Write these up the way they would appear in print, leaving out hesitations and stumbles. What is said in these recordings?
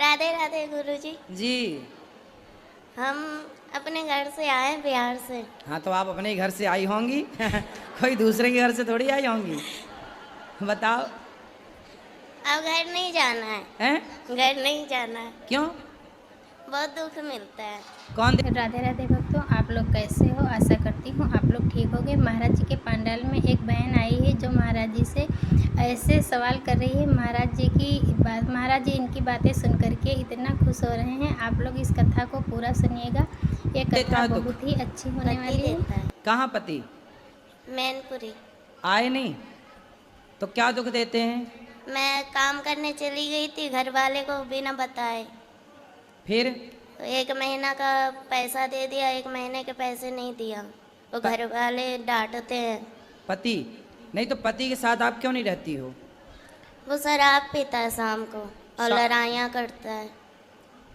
राधे राधे गुरुजी। जी। हम अपने घर से आए बिहार से। हाँ तो आप अपने घर से आई होंगी कोई दूसरे के घर से थोड़ी आई होंगी। बताओ। अब घर नहीं जाना है। हैं? घर नहीं जाना है, क्यों? बहुत दुख मिलता है। कौन राधे राधे भक्तों, आप लोग कैसे हो? आशा करती हूँ आप लोग ठीक होंगे। महाराज जी के पंडाल में एक बहन आई है जो महाराज जी से ऐसे सवाल कर रही है। महाराज जी इनकी बातें सुन करके इतना खुश हो रहे हैं। आप लोग इस कथा को पूरा सुनिएगा, ये देता कथा है दुख? बहुत ही अच्छी होने पति वाली है। देता है। कहाँ पति? मैनपुरी। आए नहीं तो क्या दुख देते हैं? मैं काम करने चली गई थी घर वाले को बिना बताए। फिर? तो 1 महीना का पैसा दे दिया, 1 महीने के पैसे नहीं दिया। तो घर वाले डांटते हैं। पति नहीं तो पति के साथ आप क्यों नहीं रहती हो? वो शराब पीता है शाम को और लड़ाइयाँ करता है।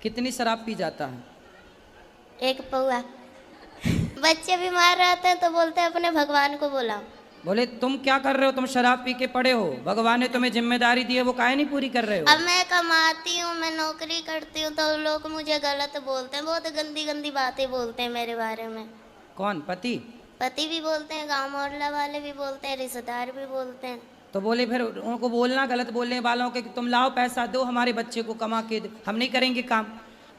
कितनी शराब पी जाता है? 1 पौआ। बच्चे बीमार रहते हैं तो बोलते हैं अपने भगवान को बुलाओ। बोले तुम क्या कर रहे हो? तुम शराब पी के पड़े हो, भगवान ने तुम्हें जिम्मेदारी दी है, वो काहे नहीं पूरी कर रहे हो? अब मैं कमाती हूँ, मैं नौकरी करती हूँ तो लोग मुझे गलत बोलते हैं, बहुत गंदी गंदी बातें बोलते हैं मेरे बारे में। कौन? पति? पति भी बोलते हैं, गांव मोहल्ला वाले भी बोलते हैं, रिश्तेदार भी बोलते हैं। तो बोले फिर उनको बोलना गलत बोलने वालों के कि तुम लाओ पैसा दो हमारे बच्चे को कमा के दो, हम नहीं करेंगे काम।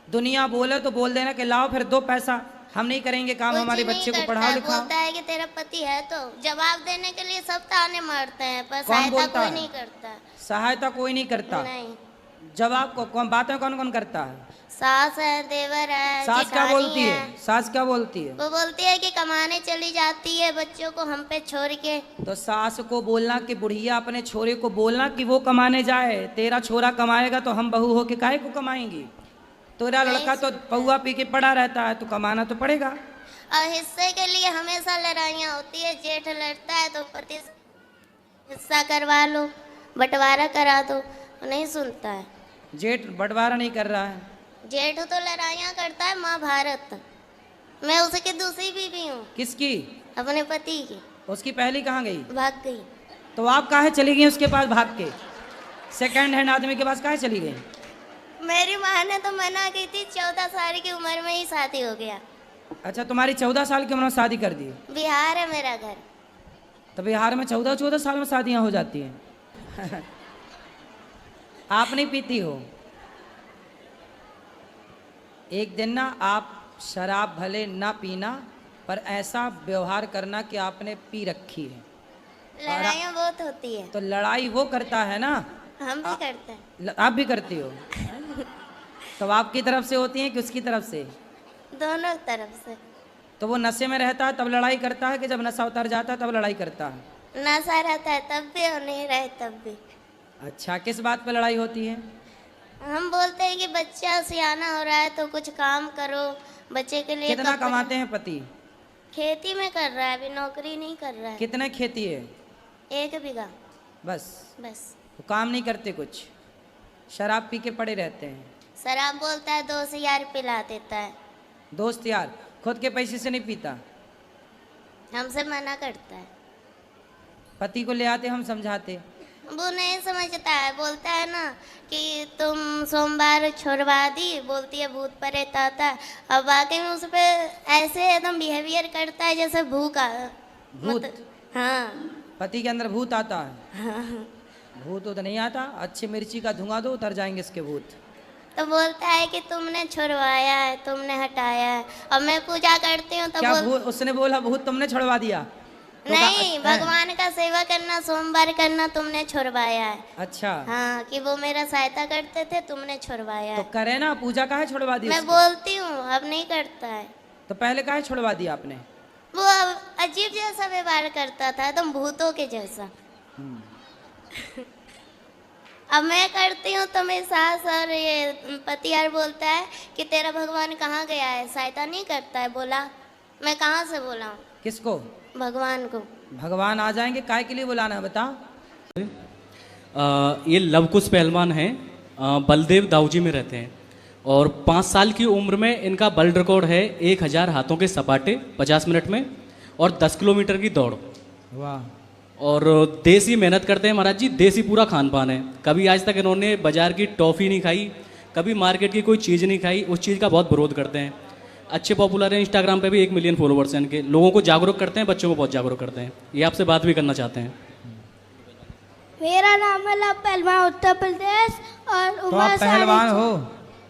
दुनिया बोले तो बोल देना कि लाओ फिर दो पैसा, हम नहीं करेंगे काम, कुछ हमारे नहीं बच्चे को करता पढ़ाओ है, लिखाओ। बोलता है कि तेरा पति है तो जवाब देने के लिए सब ताने मारते हैं, पर कौन सहायता बोलता कोई है? नहीं करता। सहायता कोई नहीं करता। नहीं। जवाब को कौन बातें कौन कौन करता है? सास है, देवर है, सास क्या जेठानी बोलती है? सास क्या बोलती है? वो बोलती है कि कमाने चली जाती है बच्चों को हम पे छोड़ के। तो सास को बोलना कि बुढ़िया अपने छोरे को बोलना कि वो कमाने जाए, तेरा छोरा कमाएगा तो हम बहू होके काहे को कमाएंगी? तेरा लड़का तो पौआ पी के पड़ा रहता है तो कमाना तो पड़ेगा। और हिस्से के लिए हमेशा लड़ाइयाँ होती है। जेठ लड़ता है तो पति हिस्सा करवा लो, बंटवारा करा दो, नहीं सुनता है। जेठ बंटवारा नहीं कर रहा है। जेठ तो लड़ाइयाँ करता है महाभारत। मैं उसकी दूसरी बीवी हूँ, किसकी? अपने पति की। उसकी पहली कहाँ गई? भाग गई। तो आप काहे चली गई उसके पास भाग के? सेकंड हैंड आदमी के पास काहे चली गई? मेरी माँ ने तो मना की थी, 14 साल की उम्र में ही शादी हो गया। अच्छा तुम्हारी 14 साल की उम्र में शादी कर दी? बिहार है मेरा घर। तो बिहार में 14 साल में शादियां हो जाती हैं आप नहीं पीती हो? एक दिन ना आप शराब भले ना पीना पर ऐसा व्यवहार करना कि आपने पी रखी है। लड़ाइयाँ बहुत होती है। तो लड़ाई वो करता है ना, हम भी करते हैं। आप भी करती हो? तो आपकी तरफ से होती है कि उसकी तरफ से? दोनों तरफ से। तो वो नशे में रहता है तब लड़ाई करता है कि जब नशा उतर जाता है तब लड़ाई करता है? नशा रहता है तब भी और नहीं रहे तब भी। अच्छा किस बात पर लड़ाई होती है? हम बोलते हैं कि बच्चा सियाना हो रहा है तो कुछ काम करो, बच्चे के लिए कितना कपड़े- कमाते हैं पति? खेती में कर रहा है, अभी नौकरी नहीं कर रहा है। कितने खेती है? 1 बीघा बस? बस। वो काम नहीं करते कुछ, शराब पी के पड़े रहते हैं। शराब बोलता है 2 यार पिला देता है। दोस्त यार, खुद के पैसे से नहीं पीता? हमसे मना करता है। पति को ले आते हम समझाते। वो नहीं समझता है, बोलता है ना कि तुम सोमवार छोड़वा दी, बोलती है भूत प्रेत आता है। अब वाकई में उस पर ऐसे एकदम बिहेवियर करता है जैसे भूखा। भूत? हाँ। पति के अंदर भूत आता है? भूत तो नहीं आता, अच्छी मिर्ची का धुआं दो उतर जाएंगे इसके भूत। तो बोलता है कि तुमने छुड़वाया है, तुमने हटाया है। और मैं पूजा करती हूँ तो क्या भूत? उसने बोला भूत तुमने छुड़वा दिया? तो नहीं, भगवान का सेवा करना, सोमवार करना तुमने छुड़वाया है। अच्छा। हाँ, कि वो मेरा सहायता करते थे, तुमने छुड़वाया तो है। करे ना, पूजा काहे छुड़वा दी? मैं बोलती हूँ, अब नहीं करता है। तो पहले काहे छुड़वा दिया आपने? वो अजीब जैसा व्यवहार करता था, एकदम भूतों के जैसा। अब मैं करती हूँ तो मेरी सास और ये पति यार बोलता है कि तेरा भगवान कहाँ गया है, सहायता नहीं करता है। बोला मैं कहाँ से बोला हूँ? किसको? भगवान को। भगवान आ जाएंगे, काय के लिए बुलाना है बताओ? ये लवकुश पहलवान हैं, बलदेव दाऊजी में रहते हैं और 5 साल की उम्र में इनका वर्ल्ड रिकॉर्ड है 1000 हाथों के सपाटे 50 मिनट में और 10 किलोमीटर की दौड़। वाह। और देसी मेहनत करते हैं महाराज जी, देसी पूरा खान पान है। कभी आज तक इन्होंने बाजार की टॉफ़ी नहीं खाई, कभी मार्केट की कोई चीज़ नहीं खाई, उस चीज़ का बहुत विरोध करते हैं। अच्छे पॉपुलर हैं, इंस्टाग्राम पे भी 1 मिलियन फॉलोवर्स हैं इनके, लोगों को जागरूक करते हैं, बच्चों को बहुत जागरूक करते हैं। ये आपसे बात भी करना चाहते हैं। मेरा नाम है लव पहलवान, उत्तर प्रदेश। और तो उम्र आप पहलवान हो?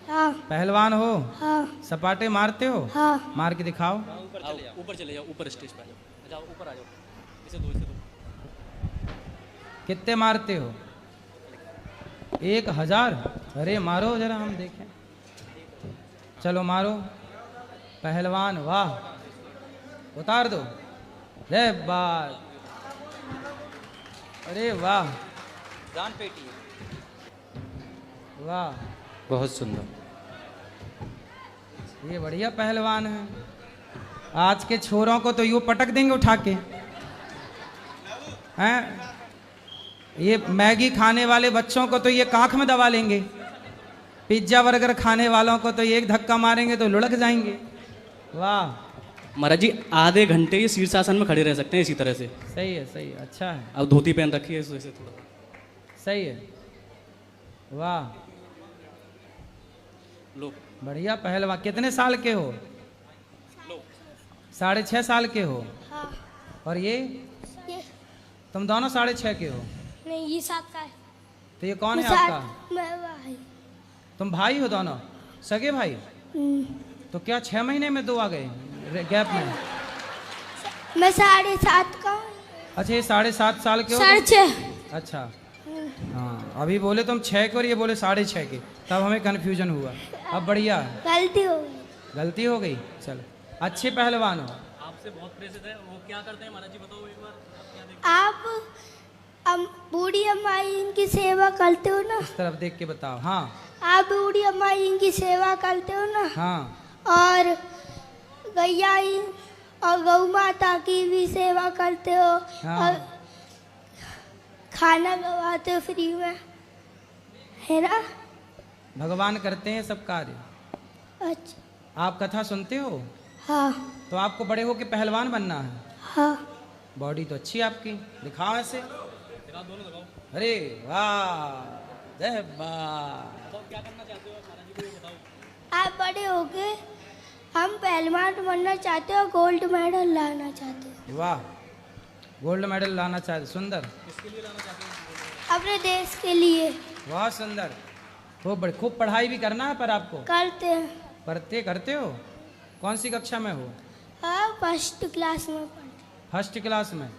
हाँ पहलवान हो? हाँ सपाटे मारते हो? हाँ। मार के दिखाओ। ऊपर चले जाओ, ऊपर स्टेज पे आ जाओ, ऊपर आ जाओ, इसे दो, इसे दो। कितने मारते हो? 1000? अरे मारो जरा हम देखें। चलो मारो। पहलवान, वाह। उतार दो। जय बात। अरे वाह, जान पेटी, वाह, बहुत सुंदर। ये बढ़िया पहलवान है। आज के छोरों को तो यूं पटक देंगे उठा के, हैं? ये मैगी खाने वाले बच्चों को तो ये कांख में दबा लेंगे, पिज्जा बर्गर खाने वालों को तो ये एक धक्का मारेंगे तो लुढ़क जाएंगे। वाह, महाराज जी आधे घंटे ये शीर्षासन में खड़े रह सकते हैं इसी तरह से। सही है, सही है, अच्छा है, अब धोती पहन रखी है इसे थोड़ा। सही है, वाह, लो बढ़िया पहलवान। कितने साल के हो? 6.5 साल के हो? हाँ। और ये ये तुम दोनों 6.5 के हो? नहीं, ये 7 का है। तो ये कौन है आपका? मैं भाई। तुम भाई हो दोनों? सगे भाई? तो क्या 6 महीने में 2 आ गए गैप में? मैं 7.5 का हूँ। अच्छा, ये 7.5 साल के हो? 6.5। अच्छा, हाँ, अभी बोले तुम 6 के और ये बोले 6.5 के, तब हमें कन्फ्यूजन हुआ। अब बढ़िया है। गलती हो गई। गलती हो गई, चलो, अच्छे पहलवान हो। आपसे बहुत प्रेरित है, वो क्या करते हैं महाराज जी बताओ एक बार। आप बूढ़ी अम्मा इनकी सेवा करते हो ना? इस तरफ देख के बताओ। हाँ आप बूढ़ी अम्मा इनकी सेवा करते हो ना? हाँ, और गैया और गौ माता की भी सेवा करते हो। हाँ। और खाना खवाते हो फ्री में, है ना? भगवान करते हैं सब कार्य। अच्छा। आप कथा सुनते हो? हाँ तो आपको बड़े होके पहलवान बनना है। हाँ। बॉडी तो अच्छी है आपकी, दिखाओ ऐसे। अरे वाह, जय वाह। आप बड़े हो गए, हम पहलवान बनना चाहते हो, गोल्ड मेडल लाना चाहते हो। वाह, गोल्ड मेडल लाना चाहते, सुंदर। अपने देश के लिए। वाह सुंदर। खूब पढ़ाई भी करना है पर आपको। करते हैं। करते हो? कौन सी कक्षा में हो? हाँ, 1st क्लास में पढ़ते। 1st क्लास में।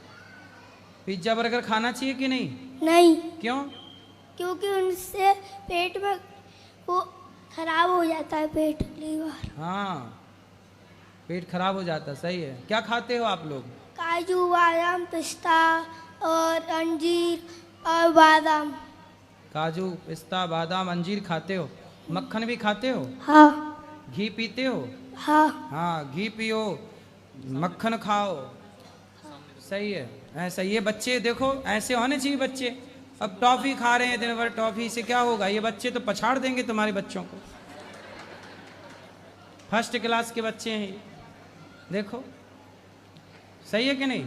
पिज्जा बर्गर खाना चाहिए कि नहीं? नहीं, क्यों? क्योंकि उनसे पेट में वो खराब हो जाता है, पेट, लीवर। हाँ, पेट खराब हो जाता, सही है। क्या खाते हो आप लोग? काजू, बादाम, पिस्ता और अंजीर और बादाम। काजू, पिस्ता, बादाम, अंजीर खाते हो? मक्खन भी खाते हो? हाँ घी पीते हो? हाँ। हाँ, घी पियो, मक्खन खाओ, सही है। ऐसा ये बच्चे देखो, ऐसे होने चाहिए बच्चे। अब टॉफी खा रहे हैं दिन भर, टॉफी से क्या होगा? ये बच्चे तो पछाड़ देंगे तुम्हारे बच्चों को। 1st क्लास के बच्चे हैं ये, देखो, सही है कि नहीं?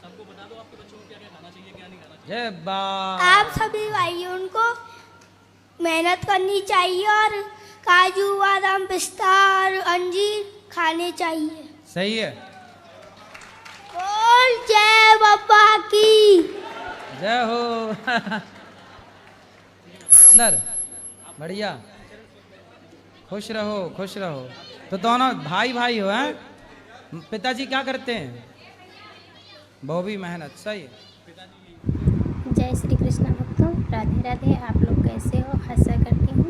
सबको बता दो आपके बच्चों को क्या क्या खाना चाहिए, क्या नहीं खाना चाहिए। जय बा। आप सभी भाइयों उनको मेहनत करनी चाहिए और काजू, बादाम, पिस्ता और अंजीर खाने चाहिए। सही है, बोल जय बाबा की जय हो। सुंदर, बढ़िया, खुश रहो, खुश रहो। तो दोनों भाई भाई हो, हैं? पिताजी क्या करते हैं? वो भी मेहनत, सही है। जय श्री कृष्ण भक्तों, राधे राधे। आप लोग कैसे हो? आशा करती हूँ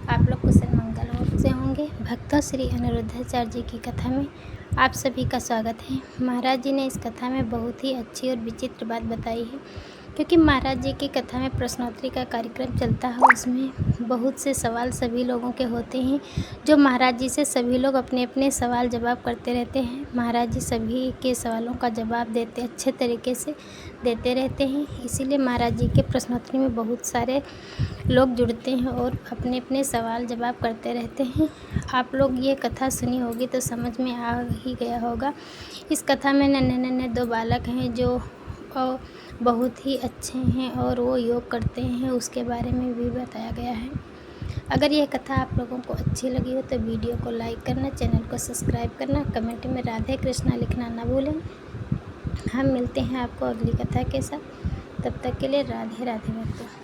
आप लोग कुशल मंगल से होंगे। भक्तों, श्री अनिरुद्धाचार्य जी की कथा में आप सभी का स्वागत है। महाराज जी ने इस कथा में बहुत ही अच्छी और विचित्र बात बताई है, क्योंकि महाराज जी की कथा में प्रश्नोत्तरी का कार्यक्रम चलता है। उसमें बहुत से सवाल सभी लोगों के होते हैं, जो महाराज जी से सभी लोग अपने अपने सवाल जवाब करते रहते हैं। महाराज जी सभी के सवालों का जवाब देते अच्छे तरीके से देते रहते हैं, इसीलिए महाराज जी के प्रश्नोत्तरी में बहुत सारे लोग जुड़ते हैं और अपने अपने सवाल जवाब करते रहते हैं। आप लोग ये कथा सुनी होगी तो समझ में आ ही गया होगा। इस कथा में नन्हे नन्हे 2 बालक हैं जो बहुत ही अच्छे हैं और वो योग करते हैं, उसके बारे में भी बताया गया है। अगर यह कथा आप लोगों को अच्छी लगी हो तो वीडियो को लाइक करना, चैनल को सब्सक्राइब करना, कमेंट में राधे कृष्णा लिखना ना भूलें। हम मिलते हैं आपको अगली कथा के साथ, तब तक के लिए राधे राधे भक्तों।